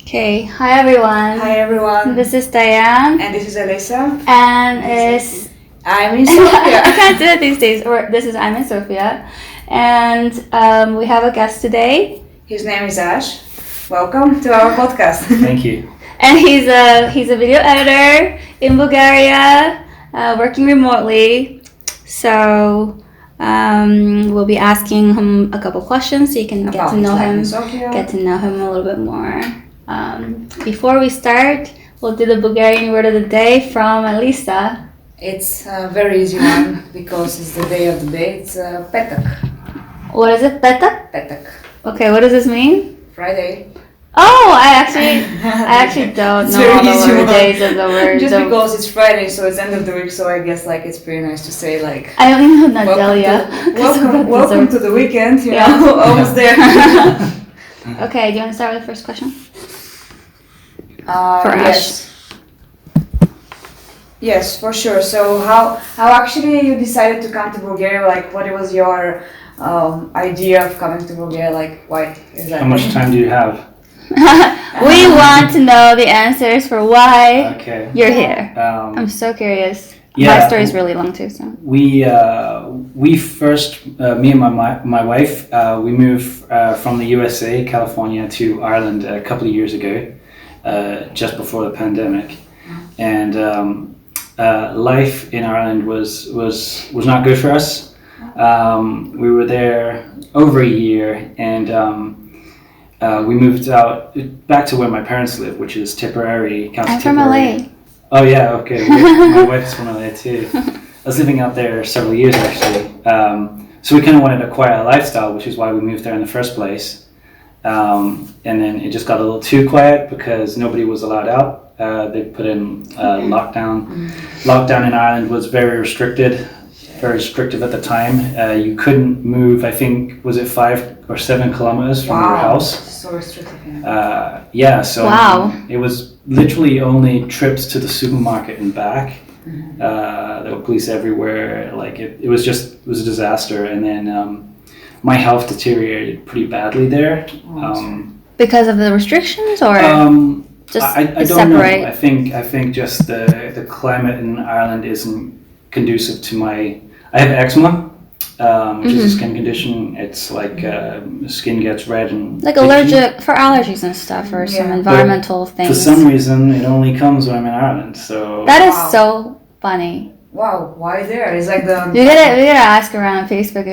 Okay, hi everyone. Hi everyone. This is Diane. And this is Alyssa. And it's I'm in Sofia. I can't do it these days. I'm in Sofia. And we have a guest today. His name is Ash. Welcome to our podcast. Thank you. And he's a video editor in Bulgaria, working remotely. So we'll be asking him a couple questions so you can get to know him a little bit more. Before we start, we'll do the Bulgarian word of the day from Alyssa. It's a very easy one because it's the day of the day. It's petak. What is it? Petak? Petak. Okay, what does this mean? Friday. Oh, I actually don't know all the days of the word. Just because it's Friday, so it's end of the week, so I guess like it's pretty nice to say like. I don't even know Nadelia. Welcome to the weekend. You know, almost there. Okay, do you want to start with the first question? For Ash. Yes, for sure. So how actually you decided to come to Bulgaria? Like, what was your idea of coming to Bulgaria? Like, why exactly? How much time do you have? We want to know the answers for why you're here. I'm so curious. Yeah, my story is really long too. So we first, me and my wife, we moved from the USA, California, to Ireland a couple of years ago, just before the pandemic, and life in Ireland was not good for us. We were there over a year, and we moved out back to where my parents live, which is Tipperary, County Tipperary. I'm from LA. Oh yeah, okay. My wife's from LA too. I was living out there several years actually. So we kind of wanted a quiet lifestyle, which is why we moved there in the first place. And then it just got a little too quiet because nobody was allowed out. They put in lockdown. Lockdown in Ireland was very restrictive at the time. You couldn't move, I think, was it 5 or 7 kilometers from your house? So restrictive. So wow. It was literally only trips to the supermarket and back. There were police everywhere. Like it was a disaster. And then my health deteriorated pretty badly there. Because of the restrictions, or just I don't separate? know. I think just the climate in Ireland isn't conducive to my. I have eczema, which is a skin condition. It's like skin gets red and like allergic for allergies and stuff, or some environmental things. For some reason, it only comes when I'm in Ireland. So that is so funny. Wow, why there? It's like the. We gotta ask around on Facebook.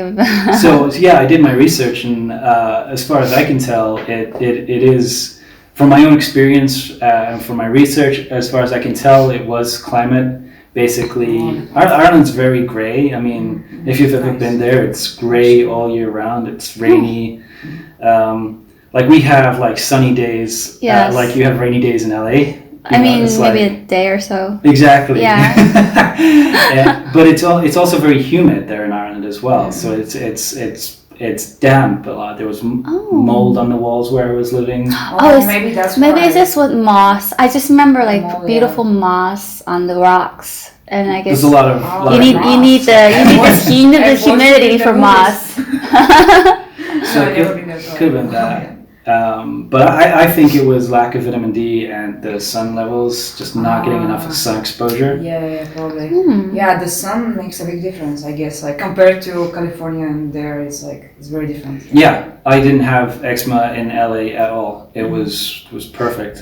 So yeah, I did my research, and as far as I can tell, it is from my own experience and from my research. As far as I can tell, it was climate. Basically, Ireland's very grey. I mean, if you've ever been there, it's grey all year round. It's rainy. Like we have like sunny days. Yes. Like you have rainy days in LA. Maybe a day or so. Exactly. Yeah. But it's also very humid there in Ireland as well. So it's damp a lot. There was mold on the walls where I was living. Maybe that's maybe it's just with moss. I just remember like beautiful moss on the rocks, and I guess there's a lot of you need the humidity for moss. So it could have been that. But I think it was lack of vitamin D and the sun levels, just not getting enough sun exposure. Yeah, probably. Yeah, the sun makes a big difference, I guess. Like compared to California, and there it's very different. Yeah, I didn't have eczema in LA at all. It was perfect.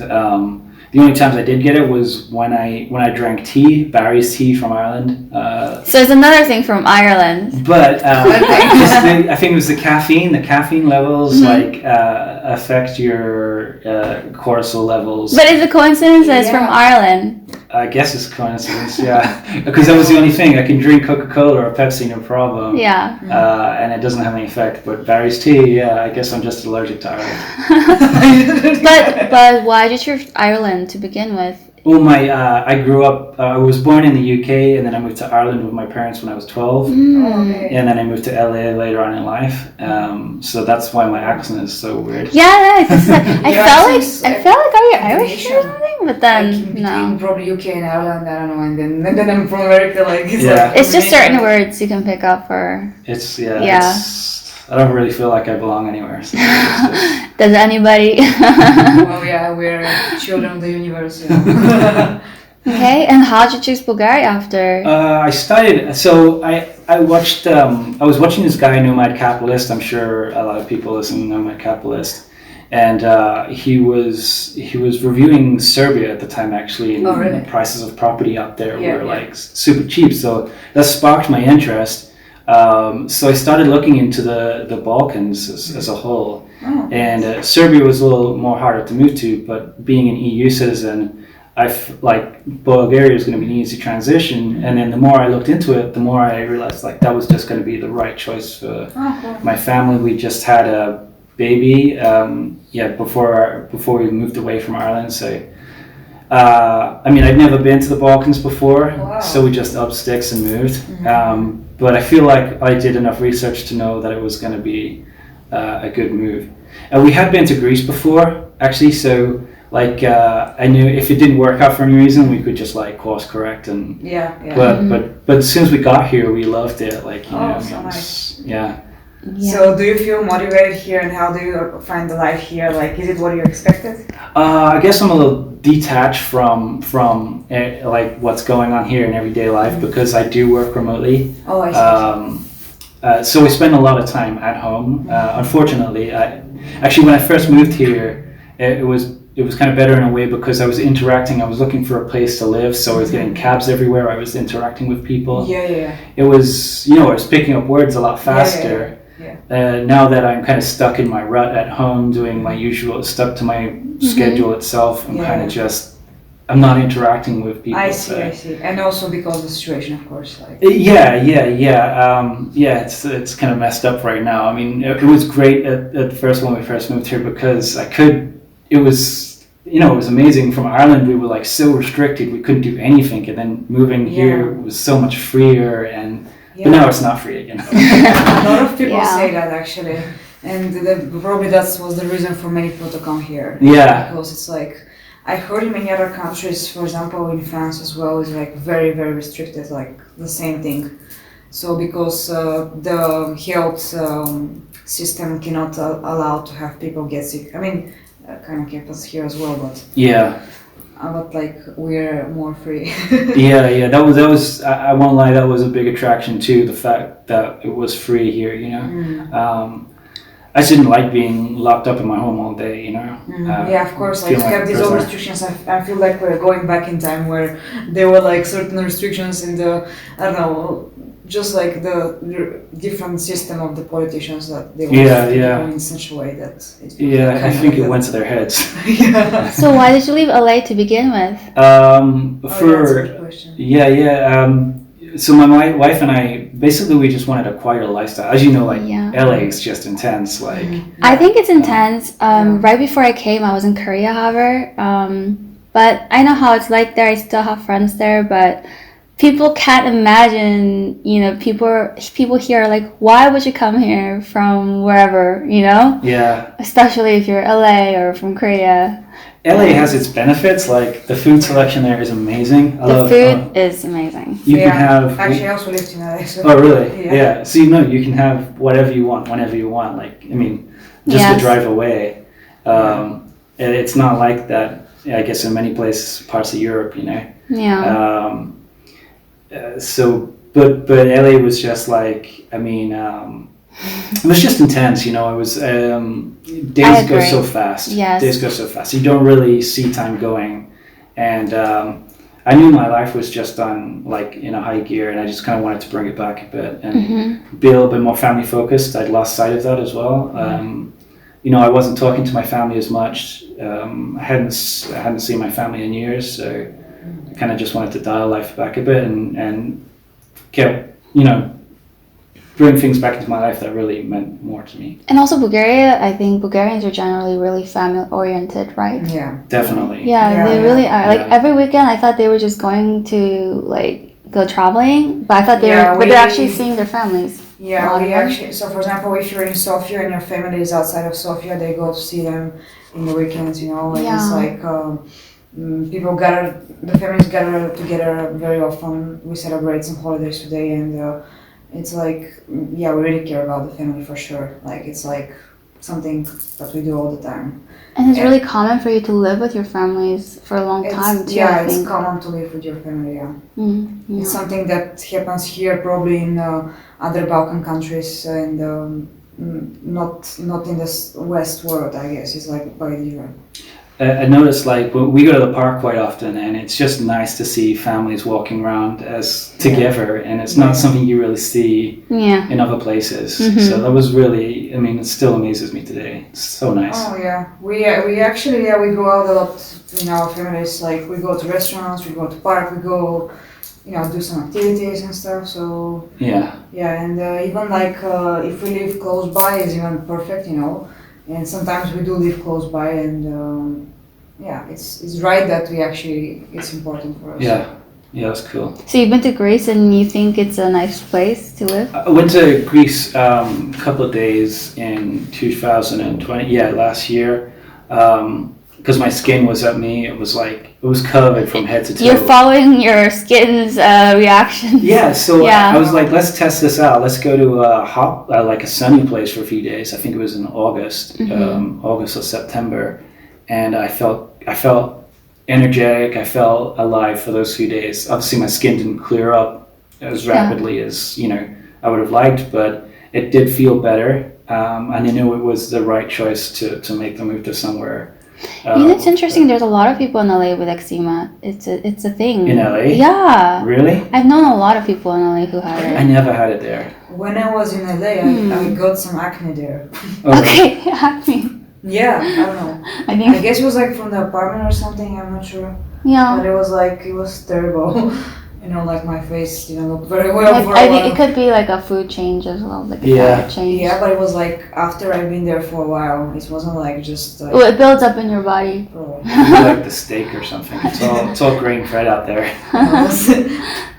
The only times I did get it was when I drank tea, Barry's tea from Ireland. So it's another thing from Ireland. But I think it was the caffeine. The caffeine levels affect your cortisol levels. But it's a coincidence that it's from Ireland. I guess it's a coincidence, yeah. Because that was the only thing. I can drink Coca-Cola or Pepsi, no problem. Yeah. And it doesn't have any effect. But Barry's tea, I guess I'm just allergic to Ireland. But why did you choose Ireland to begin with? Well, I grew up. I was born in the UK, and then I moved to Ireland with my parents when I was 12, and then I moved to LA later on in life. So that's why my accent is so weird. Yeah, I felt like are you Irish or something? But then no. Probably UK and Ireland, I don't know, and then I'm from America. Like it's just certain words you can pick up, or It's I don't really feel like I belong anywhere. So it's just, Does anybody? Well, yeah, we're children of the universe. Yeah. Okay, and how did you choose Bulgaria after? I started. So I watched. I was watching this guy, Nomad Capitalist. I'm sure a lot of people listen to Nomad Capitalist, and he was reviewing Serbia at the time actually, and Oh, really? the prices of property up there Yeah, were yeah. like super cheap. So that sparked my interest. So I started looking into the Balkans as a whole, and Serbia was a little more harder to move to. But being an EU citizen, like Bulgaria is going to be an easy transition, and then the more I looked into it, the more I realized like that was just going to be the right choice for my family. We just had a baby, before we moved away from Ireland. So, I mean, I'd never been to the Balkans before, Wow. so we just upped sticks and moved. But I feel like I did enough research to know that it was going to be a good move. And we had been to Greece before, actually, so. Like I knew if it didn't work out for any reason, we could just like course correct and. Yeah. But as soon as we got here, we loved it. Like you know, so it was- nice. yeah. So, do you feel motivated here, and how do you find the life here? Like, is it what you expected? I guess I'm a little detached from like what's going on here in everyday life because I do work remotely. Oh, I see. So we spend a lot of time at home. Unfortunately, actually when I first moved here, it was kind of better in a way because I was interacting. I was looking for a place to live, so I was getting cabs everywhere. I was interacting with people. Yeah. It was, I was picking up words a lot faster. Now that I'm kind of stuck in my rut at home, doing my usual, stuck to my schedule itself, I'm kind of just, I'm not interacting with people. I see. And also because of the situation, of course. Like. It's kind of messed up right now. I mean, it was great at first when we first moved here because it was amazing. From Ireland, we were like so restricted, we couldn't do anything. And then moving here was so much freer, but now it's not free again. A lot of people say that actually. And probably that was the reason for many people to come here. Yeah. Because it's like, I heard in many other countries, for example in France as well, is like very, very restricted, like the same thing. So because the health system cannot allow to have people get sick. I mean, kind of kept us here as well, but but like we're more free. That was I won't lie, that was a big attraction too, the fact that it was free here, I just didn't like being locked up in my home all day, Of course, like to have these old restrictions, I feel like we're going back in time where there were like certain restrictions in the, I don't know, just like the different system of the politicians that they want to go in such a way that it's I think it went to their heads. So why did you leave LA to begin with? That's a good question. So my wife and I, basically we just wanted a quieter lifestyle. As you know, like LA is just intense. Like I think it's intense. Right before I came, I was in Korea, however. But I know how it's like there. I still have friends there, but people can't imagine, people here are like, why would you come here from wherever, Especially if you're LA or from Korea. LA has its benefits, like the food selection there is amazing. The food is amazing. You can have... Actually, I also lived in LA. So. Oh, really? Yeah. So you can have whatever you want, whenever you want. Like, I mean, just to drive away. And it's not like that, I guess, in many places, parts of Europe, But LA was just like, I mean, it was just intense, it was, days go so fast. Yes. Days go so fast. You don't really see time going. And I knew my life was just on, like, in a high gear, and I just kind of wanted to bring it back a bit and be a little bit more family focused. I'd lost sight of that as well. I wasn't talking to my family as much. I hadn't seen my family in years, so I kind of just wanted to dial life back a bit and kept, bring things back into my life that really meant more to me. And also Bulgaria, I think Bulgarians are generally really family oriented, right? Yeah. Definitely. Yeah, they really are. Like every weekend I thought they were just going to like go traveling, but I thought they're actually seeing their families. Yeah, we actually, so for example, if you're in Sofia and your family is outside of Sofia, they go to see them in the weekends, and it's like the families gather together very often. We celebrate some holidays today, and it's like, yeah, we really care about the family for sure. Like it's like something that we do all the time. And it's really common for you to live with your families for a long time too. Yeah, I it's think. common to live with your family. Yeah, Yeah. it's something that happens here probably in other Balkan countries and not in the West world. I guess it's like quite different. I noticed like we go to the park quite often, and it's just nice to see families walking around as together, and it's not something you really see in other places. So that was really, I mean, it still amazes me today. It's so nice. Oh yeah, we actually we go out a lot in our families. Like we go to restaurants, we go to park, we go, do some activities and stuff. So yeah, and even like if we live close by, is even perfect, And sometimes we do live close by, and it's right that it's important for us. Yeah, that's cool. So you've been to Greece and you think it's a nice place to live? I went to Greece a couple of days in 2020, last year, because my skin was at me. It was covered from head to toe. You're following your skin's reaction. Yeah, so I was like, let's test this out. Let's go to like a sunny place for a few days. I think it was in August, August or September, and I felt energetic. I felt alive for those few days. Obviously, my skin didn't clear up as rapidly as I would have liked, but it did feel better, and I knew it was the right choice to make the move to somewhere. It's interesting. There's a lot of people in LA with eczema. It's a thing. In LA? Yeah. Really? I've known a lot of people in LA who had it. I never had it there. When I was in LA, I got some acne there. Okay, acne. Yeah, I don't know. I guess it was like from the apartment or something. I'm not sure. Yeah. But it was terrible. Like my face didn't look very well for a I while. think it could be like a food change as well, like a diet change. Yeah, but it was like after I've been there for a while. It wasn't like just. Well, it builds up in your body. Like the steak or something. It's all grain fed out there.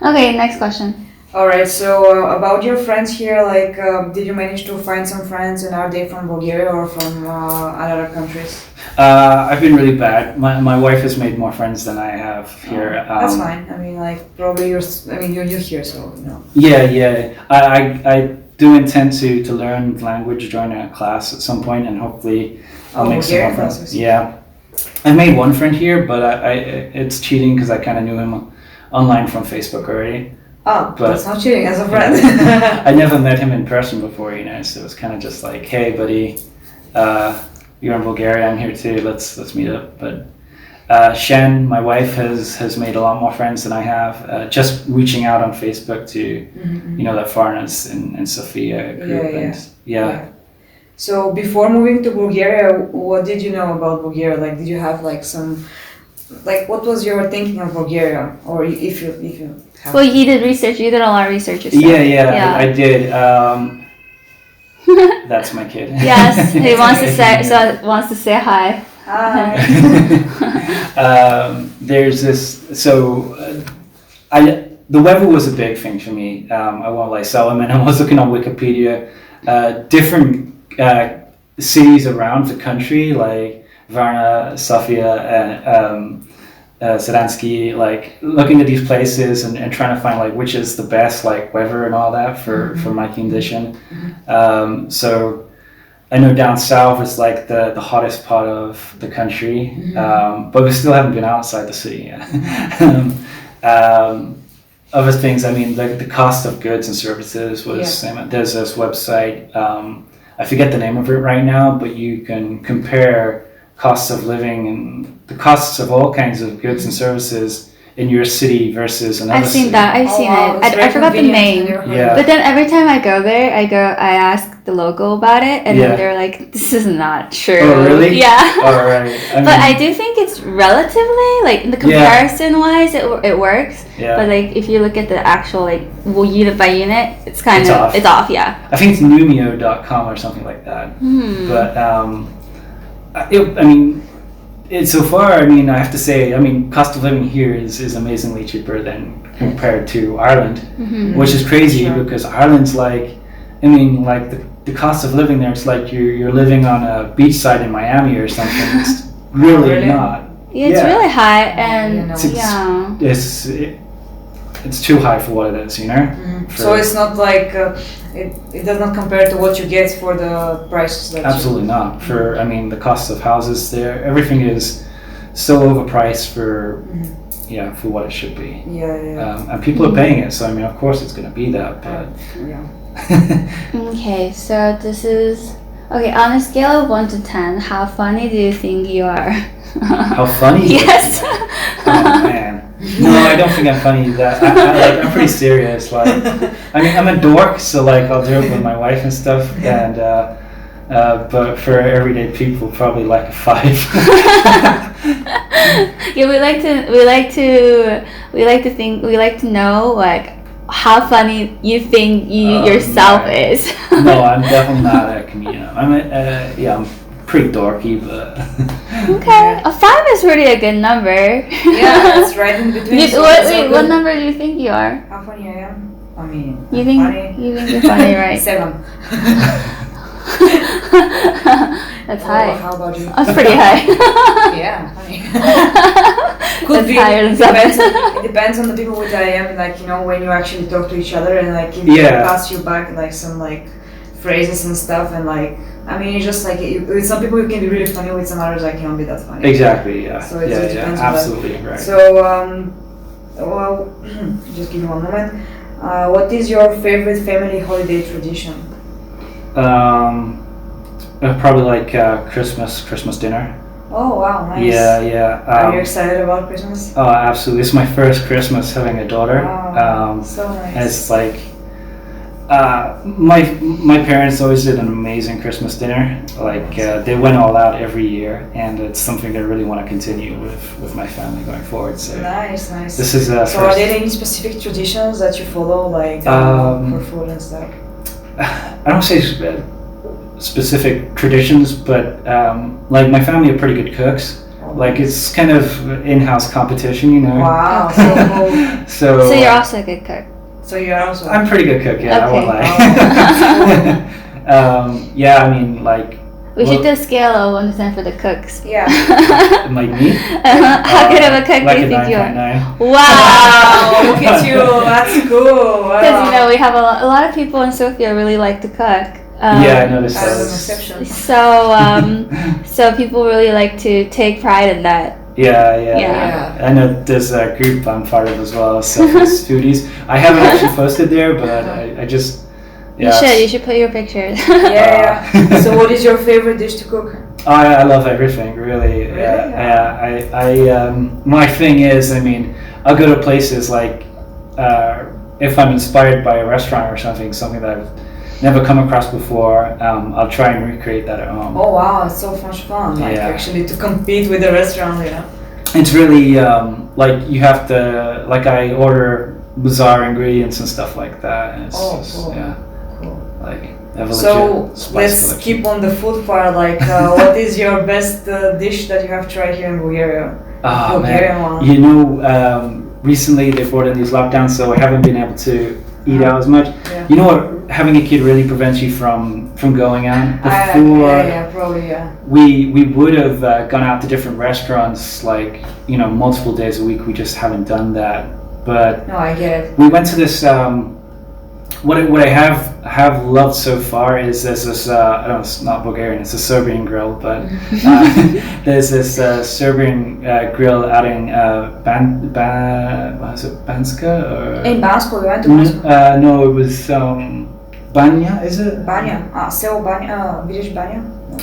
Okay, next question. All right. So about your friends here, like, did you manage to find some friends, and are they from Bulgaria or from other countries? I've been really bad. My wife has made more friends than I have here. That's fine. I mean, like, probably you're here, so Yeah. I do intend to learn language, join a class at some point, and hopefully I'll make some more friends. Yeah, I made one friend here, but it's cheating because I kind of knew him online from Facebook already. Oh, but that's not cheating as a friend. I never met him in person before, so it was kind of just like, hey, buddy, you're in Bulgaria, I'm here too, let's meet up. But Shen, my wife, has made a lot more friends than I have, just reaching out on Facebook to, the foreigners in Sofia group. Yeah. So before moving to Bulgaria, what did you know about Bulgaria? Like, did you have like some, like, what was your thinking of Bulgaria? Or if you have... Well, you did research. You did a lot of research yourself. Yeah. I did. That's my kid. Yes, he wants to say hi. Hi. There's this. So, the weather was a big thing for me. I won't lie. So, I was looking on Wikipedia, different cities around the country, like Varna, Sofia, Zadansky, like looking at these places and trying to find like which is the best like weather and all that for my condition. So I know down south is like the hottest part of the country, but we still haven't been outside the city yet. Other things, I mean, like the cost of goods and services was there's this website, I forget the name of it right now, but you can compare costs of living and the costs of all kinds of goods and services in your city versus another I've seen city. that. I've seen it. I forgot the name. Yeah. But then every time I go there, I ask the local about it, and then they're like, "This is not true." Oh, really? Yeah. All right. But I do think it's relatively like the comparison wise, it works. Yeah. But like if you look at the actual like unit by unit, it's kind of off. It's off. Yeah. I think it's numio.com or something like that. But so far, I mean, I have to say, I mean, cost of living here is amazingly cheaper than compared to Ireland, which is crazy because Ireland's like, I mean, like the cost of living there, it's like you're living on a beachside in Miami or something. It's really not. Yeah, it's really high, and it's too high for what it is, you know. So it's not like it does not compare to what you get for the prices that Absolutely not. I mean, the cost of houses there, everything is so overpriced for for what it should be. And people are paying it, so I mean, of course it's going to be that, but Okay, so this is on a scale of 1 to 10. How funny do you think you are? How funny? Yes. Oh man. No, I don't think I'm funny. I'm pretty serious. Like, I mean, I'm a dork, so like I'll do it with my wife and stuff. And but for everyday people, probably like a 5. we like to know like how funny you think yourself is. No, I'm definitely not a comedian. I'm pretty dorky, but okay. A 5 is really a good number. Yeah, it's right in between. What number do you think you are? How funny I am? I mean, you think you're funny, right? 7. That's high. How about you? That's pretty high. Yeah, funny. Could be higher than 7. It depends on the people which I am. Like, you know, when you actually talk to each other and like if they pass you back like some like phrases and stuff, and like I mean, it's just like with some people you can be really funny, with some others I cannot be that funny. Exactly. Yeah. So it just depends. Absolutely right. So well, just give me one moment. What is your favorite family holiday tradition? Probably like Christmas dinner. Oh wow, nice. Yeah. Are you excited about Christmas? Oh, absolutely. It's my first Christmas having a daughter. Oh, so nice. And it's like my parents always did an amazing Christmas dinner. Like they went all out every year, and it's something I really want to continue with my family going forward. So nice. This is so are there any specific traditions that you follow, like for food and stuff? I don't say specific traditions, but like my family are pretty good cooks. Like it's kind of in-house competition, you know. Wow, so So you're also a good cook. So you're also. I'm a pretty good cook, yeah. Okay. I won't lie. Yeah, I mean, like. We should do a scale of 1 to 10 for the cooks. Yeah. Like me? How good of a cook like do you think you are? 9.9. Wow, look at you. That's cool. Because you know we have a lot of people in Sofia really like to cook. Yeah, I noticed that. As an exception. So people really like to take pride in that. Yeah. I know there's a group I'm part of as well, Selfies Foodies. I haven't actually posted there, but I just. Yeah. You should put your pictures. Yeah. So what is your favorite dish to cook? I love everything, really. Yeah. My thing is, I mean, I'll go to places like if I'm inspired by a restaurant or something that I've never come across before, I'll try and recreate that at home. Oh wow, it's so much fun! Like actually to compete with the restaurant, you know. It's really like you have to I order bizarre ingredients and stuff like that, and it's cool. Cool. Like have a so spice let's collection. keep on the food part. Like, what is your best dish that you have tried here in Bulgaria? Bulgarian one. You know, recently they brought in these lockdowns, so I haven't been able to eat out as much. Yeah. You know what? Having a kid really prevents you from going out. Before, probably. We would have gone out to different restaurants, like multiple days a week. We just haven't done that. But no, I get it. We went to this. What I have loved so far is there's this. I don't know, it's not Bulgarian. It's a Serbian grill, but there's this Serbian grill out in Banska or in Bansko. We went to Bansko. No, it was Banja. Is it Banja? Seo Banja. Vidiš Banja?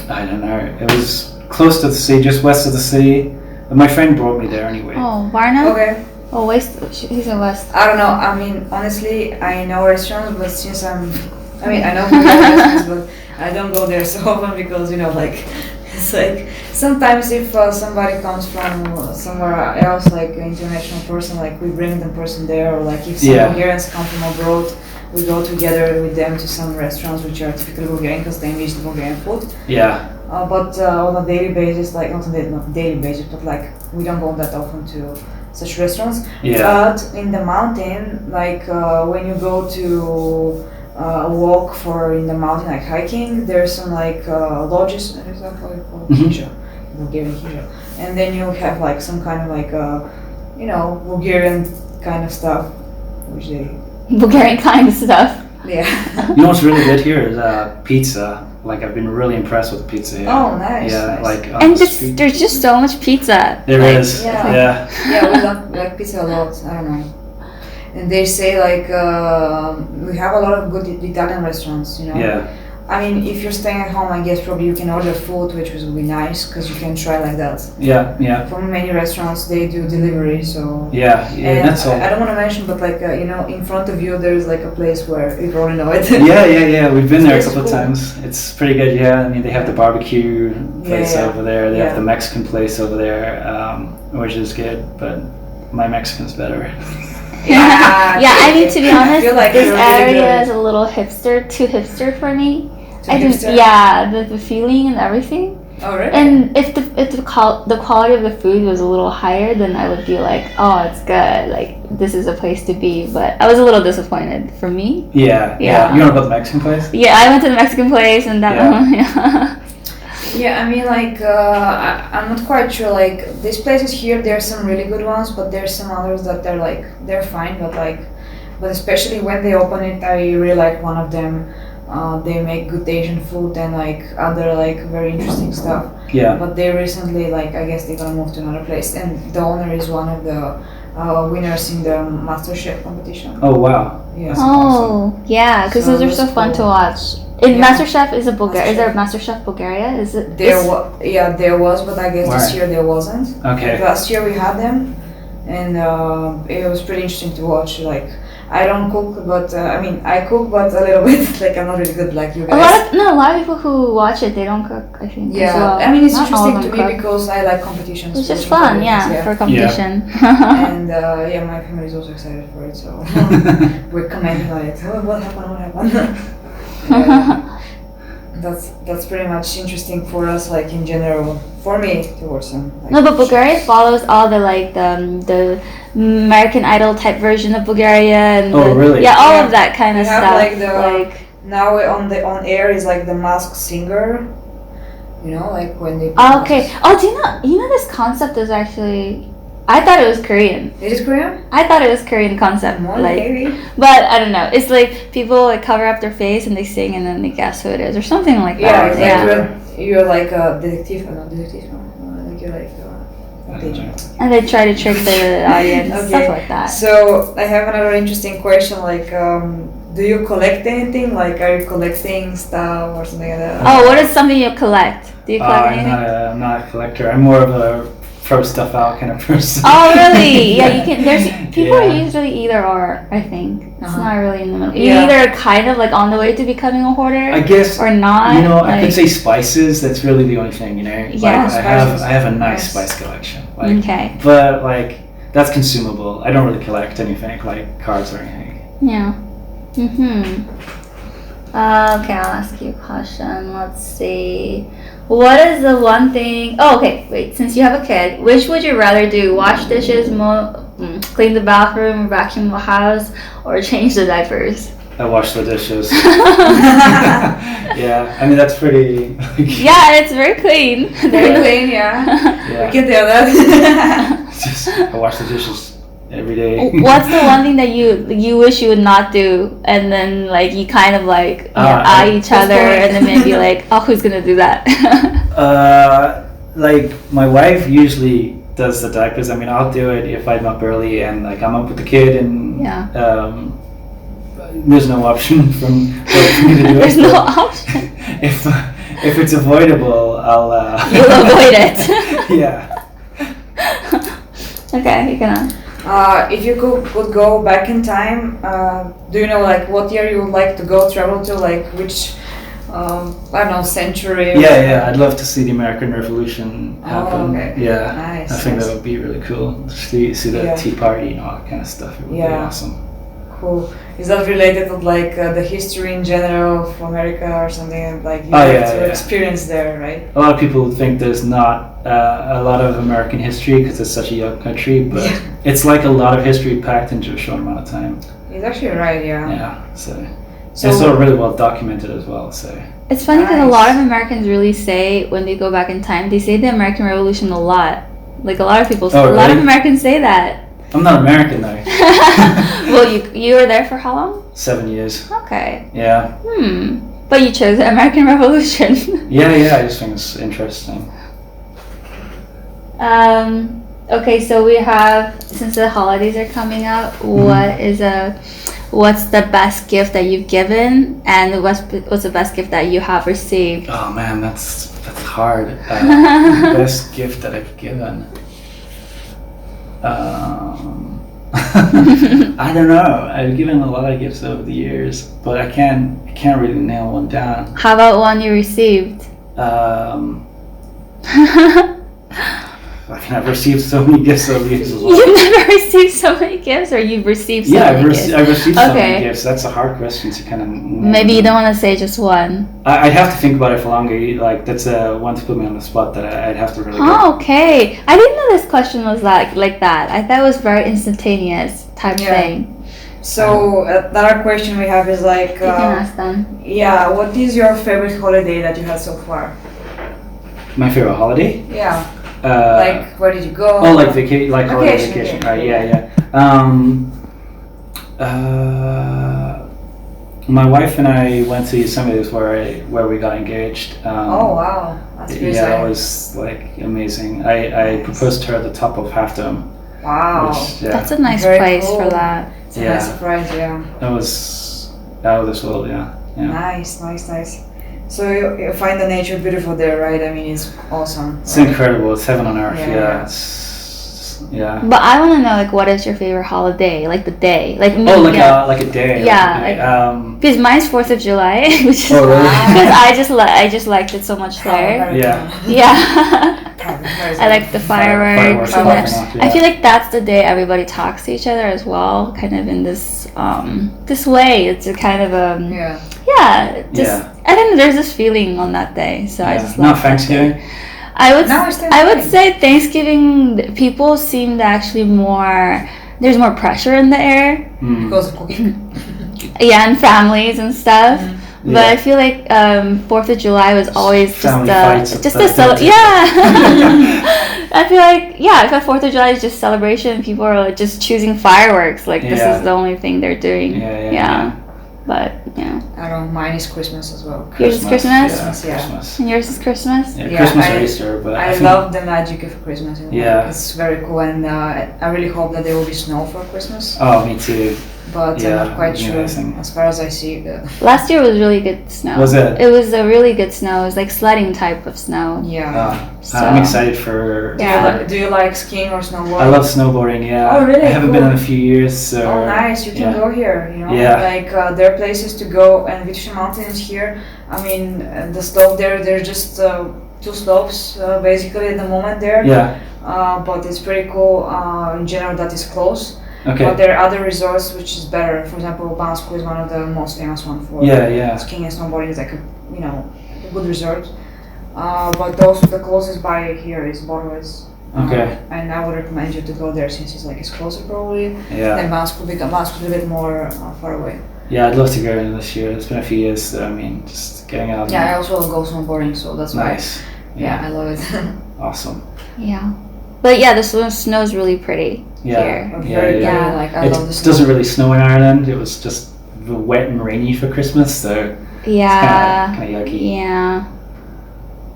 I don't know. It was close to the sea, just west of the city. My friend brought me there anyway. Oh, Varna. Okay. Oh, west. He's in west. I don't know. I mean, honestly, I know restaurants, but since I know restaurants, but I don't go there so often because it's like sometimes if somebody comes from somewhere else, like an international person, like we bring the person there, or like if some Bulgarians come from abroad, we go together with them to some restaurants which are typically Bulgarian because they enrich the Bulgarian food. Yeah. But on a daily basis, like not daily basis, but like we don't go that often to such restaurants. Yeah. But in the mountain, like when you go to walk in the mountain, like hiking, there's some like lodges, for example, called hijra, Bulgarian hijra, and then you have like some kind of like Bulgarian kind of stuff. which they Bulgarian kind of stuff. yeah. You know what's really good here is pizza. Like I've been really impressed with the pizza here. Oh, nice. Yeah, nice. like on And the just street. there's just so much pizza. There Like, is. yeah. Yeah. Yeah, we love like pizza a lot. I don't know. And they say like we have a lot of good Italian restaurants, you know. Yeah. I mean, if you're staying at home, I guess probably you can order food, which will be nice because you can try like that. Yeah. Yeah. For many restaurants, they do delivery, so. Yeah. Yeah. And That's all. I don't want to mention, but like you know, in front of you there's like a place where you probably know it. Yeah. We've been there a It's couple of cool. times. It's pretty good. Yeah. I mean, they have the barbecue place yeah. over there. They Yeah. have the Mexican place over there, which is good. But my Mexican's better. Yeah, I mean, to be honest, feel like this you're really area good. is a little too hipster for me. Too I think, hipster? yeah, the feeling and everything. Oh really? And if the quality of the food was a little higher, then I would be like, oh, it's good. Like this is a place to be. But I was a little disappointed for me. Yeah. Yeah. You know about the Mexican place? Yeah, I went to the Mexican place and that. Yeah. Yeah, I mean, like, I'm not quite sure. Like, these places here, there's some really good ones, but there's some others that they're fine, but especially when they open it, I really like one of them. They make good Asian food and like other like very interesting stuff. Yeah. But they recently, like, I guess they're gonna move to another place, and the owner is one of the winners in the MasterChef competition. Oh wow. Yeah. That's awesome. Oh, yeah, because So those are that's so fun to cool. watch. In Yeah. MasterChef is there a MasterChef Bulgaria? Is it? There was, but I guess Where? this year there wasn't. Okay. Like last year we had them, and it was pretty interesting to watch. Like I don't cook, but I mean I cook, but a little bit. Like I'm not really good like you A guys. lot of people who watch it, they don't cook. I think. Yeah, as well. I mean it's Not all of interesting to them me cook. because I like competitions. It's just watching fun, yeah, for competition. And yeah, my family is also excited for it, so we're commenting on it. Oh, what happened? Yeah. That's pretty much interesting for us, like in general, for me to watch them. Like, No, but Bulgaria follows all the American Idol type version of Bulgaria and Oh, really? yeah, all Yeah. of that kind We of have, stuff. like, the- now on air is like the Masked Singer, you know, like when they. Oh, okay. Oh, do you know this concept is actually? I thought it was Korean. Is it Korean? I thought it was Korean concept, More like, maybe. but I don't know. It's like people like cover up their face and they sing and then they guess who it is or something like Yeah, that. it's like you're like a detective, not detective, no, like you're like a agent. And they try to trick the audience, Okay. stuff like that. So I have another interesting question. Like, do you collect anything? Like, are you collecting stuff or something like that? Oh, what is something you collect? Do you collect anything? I'm not a collector. I'm more of a throw stuff out kind of person. Oh, really? Yeah, you can. There's people are Yeah. usually either or. I think it's Uh-huh. not really in the middle. Yeah. You're either kind of like on the way to becoming a hoarder, I guess or not. you know I like, could say spices. That's really the only thing, you know. Yeah, Like, spices. I have a nice Nice. spice collection. Like, Okay. but like that's consumable. I don't really collect anything like cards or anything. Yeah. Okay, I'll ask you a question. Let's see. What is the one thing? Oh, okay. Wait. Since you have a kid, which would you rather do? Wash dishes, clean the bathroom, vacuum the house, or change the diapers? I wash the dishes. Yeah, I mean that's pretty. Yeah, it's very clean. Very clean, yeah. Yeah. We can tell that. It's just, I wash the dishes every day. What's the one thing that you wish you would not do, and then like you kind of like eye each other, and then maybe like, oh, who's gonna do that? Like my wife usually does the diapers. I mean, I'll do it if I'm up early and like I'm up with the kid, and Yeah. there's no option for me to do it. There's no but option. if it's avoidable, I'll. You'll avoid it. Yeah. Okay, you're gonna. If you could go back in time, do you know like what year you would like to go travel to? Like which, I don't know, century? or- Yeah. I'd love to see the American Revolution happen. Oh, okay. Yeah. Nice. I think nice. that would be really cool. See the Yeah. Tea Party and all that kind of stuff. It would be Yeah. awesome. Cool. Is that related to like the history in general of America or something like you Oh, have yeah, to yeah. experience there, right? A lot of people think there's not a lot of American history because it's such a young country, but Yeah. it's like a lot of history packed into a short amount of time. It's actually right, yeah. Yeah, so So it's sort of really well documented as well. So It's funny because a Nice. lot of Americans really say when they go back in time, they say the American Revolution a lot. Like a lot of people, Oh, a lot of really? Americans say that. I'm not American though. Well, you were there for how long? 7 years. Okay. Yeah. But you chose the American Revolution. Yeah, I just think it's interesting. Okay, so we have, since the holidays are coming up, what's the best gift that you've given, and what's the best gift that you have received? Oh man, that's hard. Best gift that I've given. I don't know. I've given a lot of gifts over the years, but I can't really nail one down. How about one you received? I've received so many gifts over the years as well. You've never received so many gifts, or you've received so many gifts? I've received so many gifts. That's a hard question to kind of. Maybe you don't want to say just one. I'd have to think about it for longer. Like that's one to put me on the spot that I'd have to really. Oh, okay. I didn't know this question was like that. I thought it was very instantaneous type thing. So another question we have is like. You can ask them. Yeah, what is your favorite holiday that you had so far? My favorite holiday? Yeah. Like where did you go? Oh, like vacation, like holiday vacation. Right? Yeah. My wife and I went to Yosemite where we got engaged. Oh wow, that's pretty it was like amazing. I proposed to her at the top of Half Dome. Wow, that's a nice very place cool. for that. It's a nice surprise, yeah. That was out of this world, yeah. Nice. So you find the nature beautiful there, right? I mean, it's awesome. It's incredible. It's heaven on earth. Yeah. But I want to know, like, what is your favorite holiday? Like the day, like me. Like a day. Yeah. Because mine's 4th of July, which is really? because I just liked it so much there. Yeah. I like the fireworks. I feel like that's the day everybody talks to each other as well, kind of in this this way. It's a kind of I think there's this feeling on that day, so I just love Thanksgiving. I would say Thanksgiving people seem to actually there's more pressure in the air because of cooking. And families and stuff. But I feel like 4th of July was always I feel like I feel 4th of July is just celebration. People are just choosing fireworks. Like this is the only thing they're doing. But I don't know. Mine is Christmas as well. Yours is Christmas. Christmas. And yours is Christmas. Christmas or Easter. But I love the magic of Christmas. It's very cool, and I really hope that there will be snow for Christmas. Oh, me too. But I'm not quite sure. As far as I see, last year was really good snow. Was it? It was a really good snow. It was like sledding type of snow. Yeah. I'm excited for. Do you like skiing or snowboarding? I love snowboarding. Yeah. Oh really? I haven't been in a few years, so. Oh nice! You can go here. Like there are places to go, and Vitosha Mountains here. I mean, the slope there's just 2 slopes basically at the moment there. Yeah. But it's pretty cool. In general, that is close. Okay. But there are other resorts which is better. For example, Bansko is one of the most famous one for skiing and snowboarding. It's like a good resort. But also the closest by here is Borowitz. Okay. And I would recommend you to go there since it's closer probably. Yeah. Then Bansko is a bit more far away. Yeah, I'd love to go in this year. It's been a few years, so I mean, just getting out. Yeah, I also go snowboarding, so that's nice. Yeah, I love it. Awesome. Yeah. But the snow is really pretty here. Yeah. Like I love the snow. It doesn't really snow in Ireland. It was just wet and rainy for Christmas, so it's kind of yucky.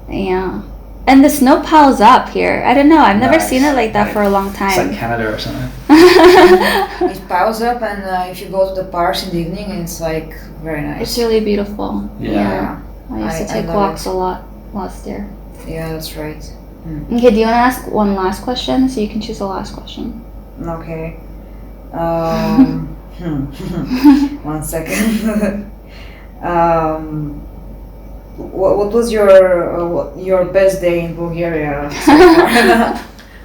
Yeah. And the snow piles up here. I don't know. I've never seen it like that for a long time. It's like Canada or something. It piles up, and if you go to the parks in the evening, it's like very nice. It's really beautiful. Yeah. I used to take walks a lot last year. Yeah, that's right. Okay, do you want to ask one last question? So you can choose the last question. Okay. 1 second. What was your best day in Bulgaria so far?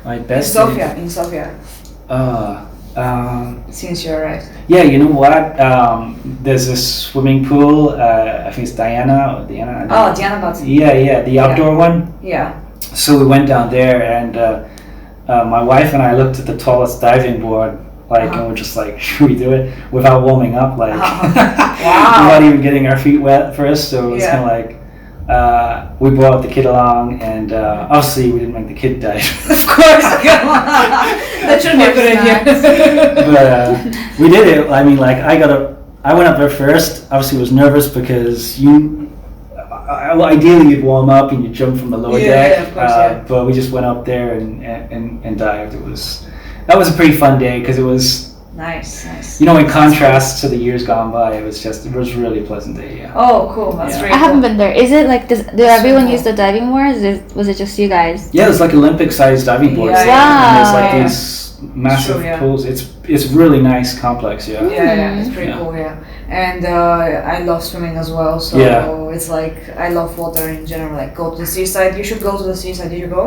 My best in Sofia. Since you arrived. Yeah, you know what? There's a swimming pool. I think it's Diana. Diana Button. Yeah, the outdoor one. Yeah. So we went down there, and my wife and I looked at the tallest diving board, and we're just like, should we do it without warming up? Like, not even getting our feet wet first. So it was kind of like, we brought the kid along, and obviously we didn't make the kid dive. Of course, come on. That should be a good idea. But we did it. I mean, like I went up there first. Obviously, was nervous because ideally you'd warm up and you jump from the lower deck. Yeah, of course, yeah. But we just went up there and dived. That was a pretty fun day because it was. Nice. You know, in contrast to the years gone by, it was a really pleasant day. Yeah. Oh, cool. That's Yeah. really I haven't cool. been there. Is it like did everyone use the diving boards? Was it just you guys? Yeah, it's like Olympic-sized diving boards. Yeah, yeah. And there's like Yeah. these massive True, yeah. pools. It's really nice complex. Yeah. Yeah, it's pretty Yeah. cool, yeah. And I love swimming as well, so Yeah. it's like I love water in general. Like go to the seaside. You should go to the seaside. Did you go?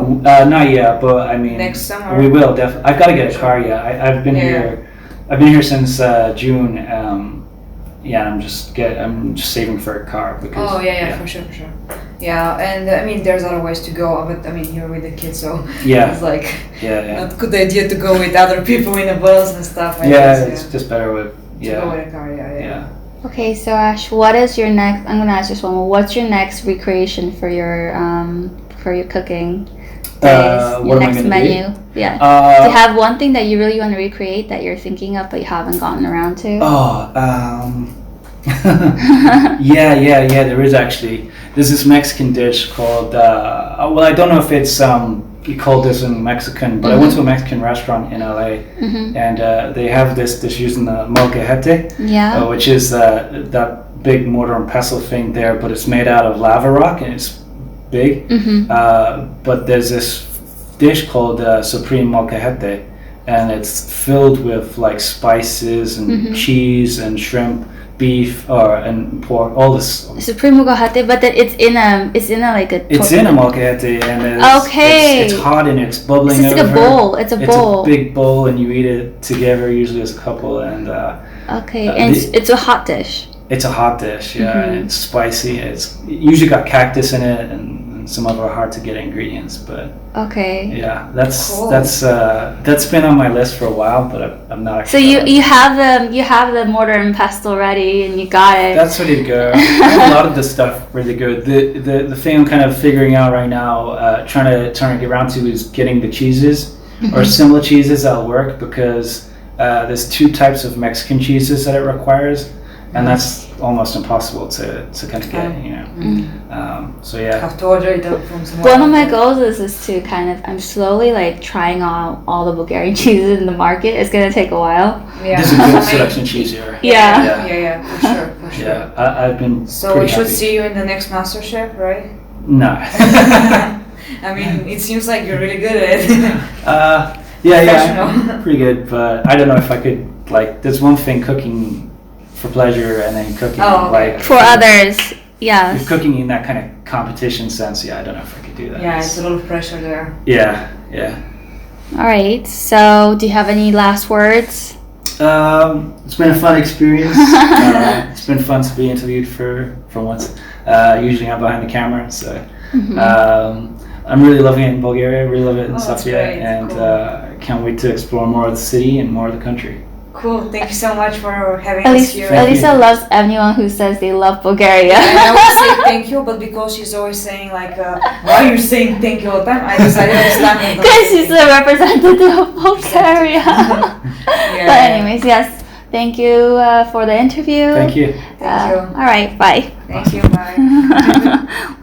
Not yet, but I mean, Next summer? we will definitely. I've got to get a car. Yeah, I've been Yeah. here. I've been here since June. Yeah, I'm just saving for a car because. Oh yeah, for sure. Yeah, and I mean, there's other ways to go, but I mean, you're with the kids, so Yeah. it's like Yeah. not good idea to go with other people in the bus and stuff. I Yeah, guess, it's just better with. to go with a car. Yeah. Okay, so Ash, what is your next? I'm gonna ask this one. What's your next recreation for your cooking days? What Your am I next gonna menu? Yeah. Do you have one thing that you really want to recreate that you're thinking of but you haven't gotten around to? Yeah. There is actually. There's this Mexican dish called. Well, I don't know if it's you call this in Mexican, but I went to a Mexican restaurant in LA, and they have this dish using the molcajete, Yeah. which is that big mortar and pestle thing there, but it's made out of lava rock and it's big. But there's this dish called supreme molcajete, and it's filled with like spices and cheese and shrimp, beef and pork, all this. Supreme Mugahate, but then it's in a like a. It's in a molcajete and Okay. it's hot and it's bubbling It's like over. a bowl. It's a bowl. It's a big bowl and you eat it together, usually as a couple, and Okay, and it's a hot dish. it's a hot dish, yeah, and it's spicy. It's usually got cactus in it and some other hard to get ingredients, but Okay. yeah, that's Cool. that's been on my list for a while, but I'm not. So Actually you have the mortar and pestle ready and you got it. That's ready to go. I have a lot of this stuff ready to go. The thing I'm kind of figuring out right now, trying to get around to, is getting the cheeses or similar cheeses that'll work, because there's two types of Mexican cheeses that it requires, and that's almost impossible to kind of get, you know. So yeah. Have to order it up from somewhere. One of my goals is to kind of I'm slowly like trying out all the Bulgarian cheeses in the market. It's gonna take a while. Yeah. This is a good selection cheese here. Yeah. Yeah, for sure. Yeah, I've been. So pretty we should happy. see you in the next MasterChef, right? No. I mean, it seems like you're really good at it. Yeah, Professional. pretty good. But I don't know if I could, like. There's one thing cooking for pleasure, and then cooking like For others, yeah. if cooking in that kind of competition sense. Yeah, I don't know if I could do that. Yeah, it's a lot of pressure there. Yeah. All right. So, do you have any last words? It's been a fun experience. It's been fun to be interviewed for once. Usually I'm behind the camera, so I'm really loving it in Bulgaria. Really love it in Oh, that's Sofia, great. and Cool. can't wait to explore more of the city and more of the country. Cool. Thank you so much for having us here. Elisa loves anyone who says they love Bulgaria. And I would say thank you, but because she's always saying like, why are you saying thank you all the time? I decided this time. I'm not Because saying she's the representative of Bulgaria. Yeah. But anyways, yes. Thank you for the interview. Thank you. Thank you. All right. Bye. Thank you. Bye.